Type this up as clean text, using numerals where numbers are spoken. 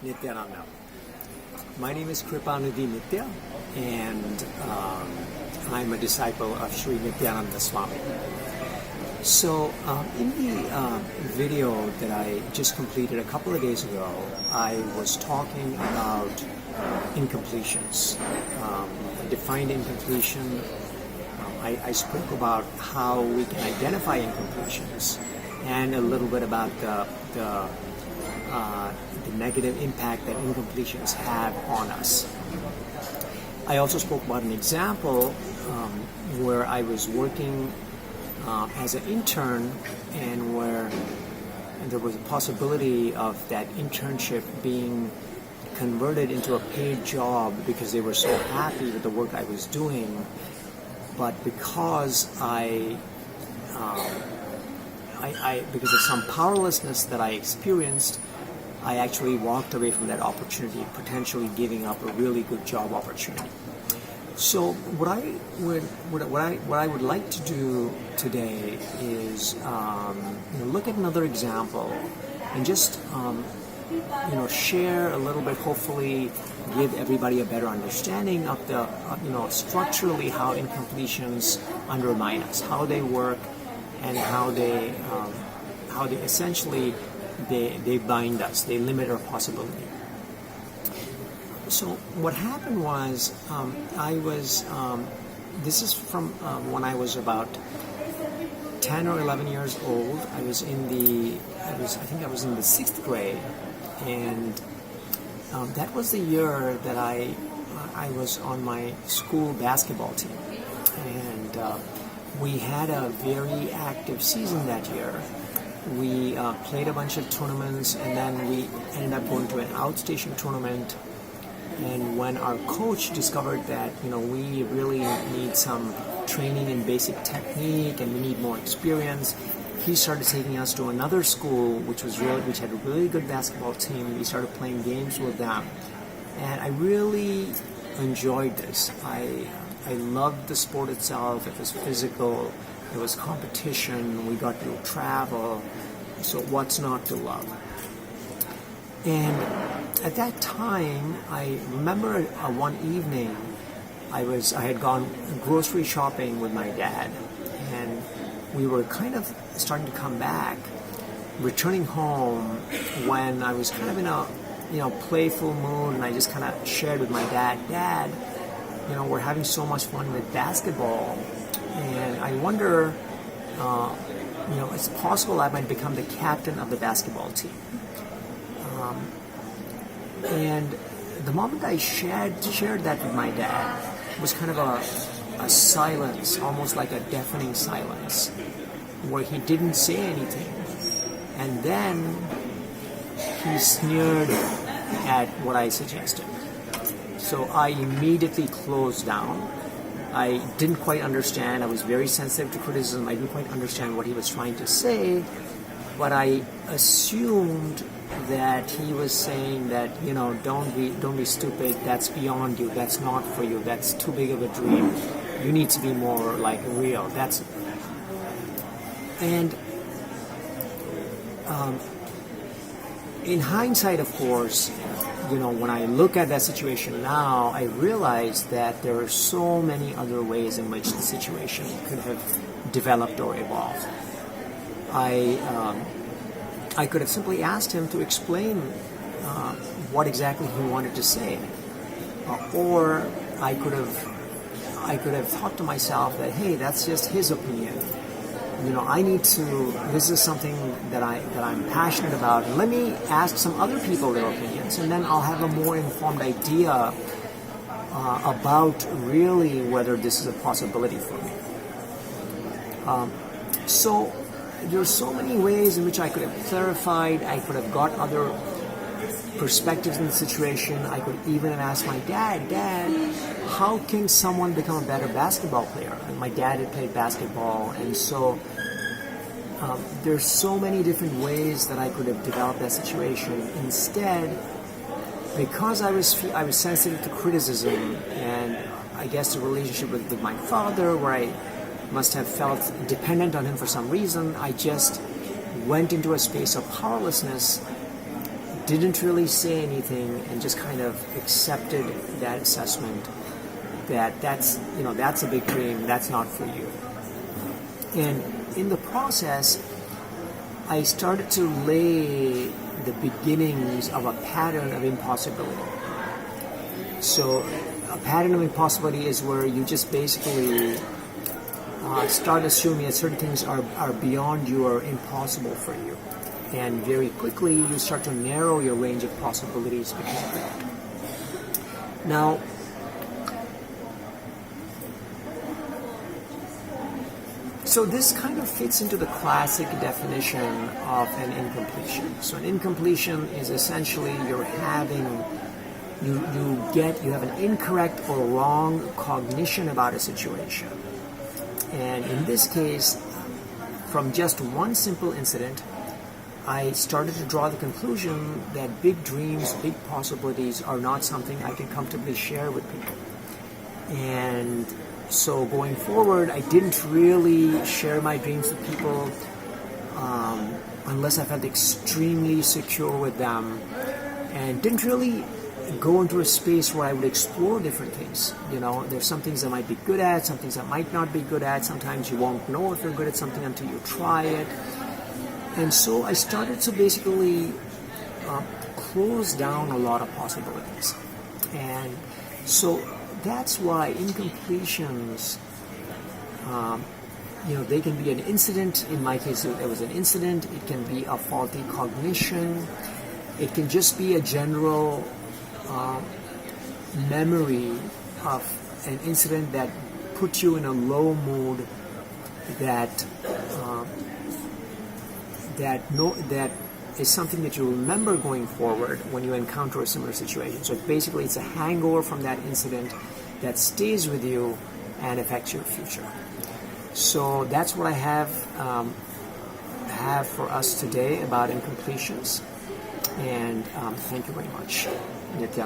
Nithyananda. My name is Kripanidhi Nithya, and I'm a disciple of Sri Nithyananda Swami. So in the video that I just completed a couple of days ago, I was talking about incompletions. I defined incompletion. I spoke about how we can identify incompletions and a little bit about the negative impact that incompletions have on us. I also spoke about an example where I was working as an intern, and where there was a possibility of that internship being converted into a paid job because they were so happy with the work I was doing. But because because of some powerlessness that I experienced, I actually walked away from that opportunity, potentially giving up a really good job opportunity. So what I would like to do today is look at another example and just share a little bit, hopefully give everybody a better understanding of the structurally how incompletions undermine us, how they work, and how they essentially they bind us, they limit our possibility. So what happened was, this is from when I was about 10 or 11 years old. I think I was in the 6th grade, and that was the year that I was on my school basketball team, and we had a very active season that year. We played a bunch of tournaments, and then we ended up going to an outstation tournament. And when our coach discovered that we really need some training in basic technique and we need more experience, he started taking us to another school which had a really good basketball team. We started playing games with them, and I really enjoyed this. I loved the sport itself. It was physical. It was competition. We got to travel. So what's not to love? And at that time, I remember one evening, I had gone grocery shopping with my dad, and we were kind of starting to come back, returning home, when I was kind of in a playful mood, and I just kind of shared with my dad, we're having so much fun with basketball, and I wonder, it's possible I might become the captain of the basketball team. And the moment I shared that with my dad, it was kind of a silence, almost like a deafening silence, where he didn't say anything. And then he sneered at what I suggested. So I immediately closed down. I didn't quite understand. I was very sensitive to criticism. I didn't quite understand what he was trying to say, but I assumed that he was saying that don't be stupid, that's beyond you, that's not for you, that's too big of a dream, you need to be more like real. And in hindsight, of course, when I look at that situation now, I realize that there are so many other ways in which the situation could have developed or evolved. I could have simply asked him to explain what exactly he wanted to say, or I could have thought to myself that, hey, that's just his opinion. This is something that I'm passionate about. Let me ask some other people their opinions, and then I'll have a more informed idea about really whether this is a possibility for me. So there are so many ways in which I could have clarified. I could have got other perspectives in the situation. I could even have asked my dad, how can someone become a better basketball player? And my dad had played basketball, and so there's so many different ways that I could have developed that situation. Instead, because I was sensitive to criticism, and I guess the relationship with my father, where I must have felt dependent on him for some reason, I just went into a space of powerlessness didn't really say anything and just kind of accepted that assessment that's a big dream, that's not for you. And in the process, I started to lay the beginnings of a pattern of impossibility. So a pattern of impossibility is where you just basically start assuming that certain things are beyond you or impossible for you. And very quickly you start to narrow your range of possibilities because of that. Now, so this kind of fits into the classic definition of an incompletion. So an incompletion is essentially you have an incorrect or wrong cognition about a situation. And in this case, from just one simple incident, I started to draw the conclusion that big dreams, big possibilities are not something I can comfortably share with people. And so going forward, I didn't really share my dreams with people unless I felt extremely secure with them, and didn't really go into a space where I would explore different things. There's some things I might be good at, some things I might not be good at. Sometimes you won't know if you're good at something until you try it. And so I started to basically close down a lot of possibilities. And so that's why incompletions, they can be an incident. In my case, it was an incident. It can be a faulty cognition. It can just be a general memory of an incident that put you in a low mood that is something that you remember going forward when you encounter a similar situation. So basically it's a hangover from that incident that stays with you and affects your future. So that's what I have for us today about incompletions. And thank you very much, Nithya.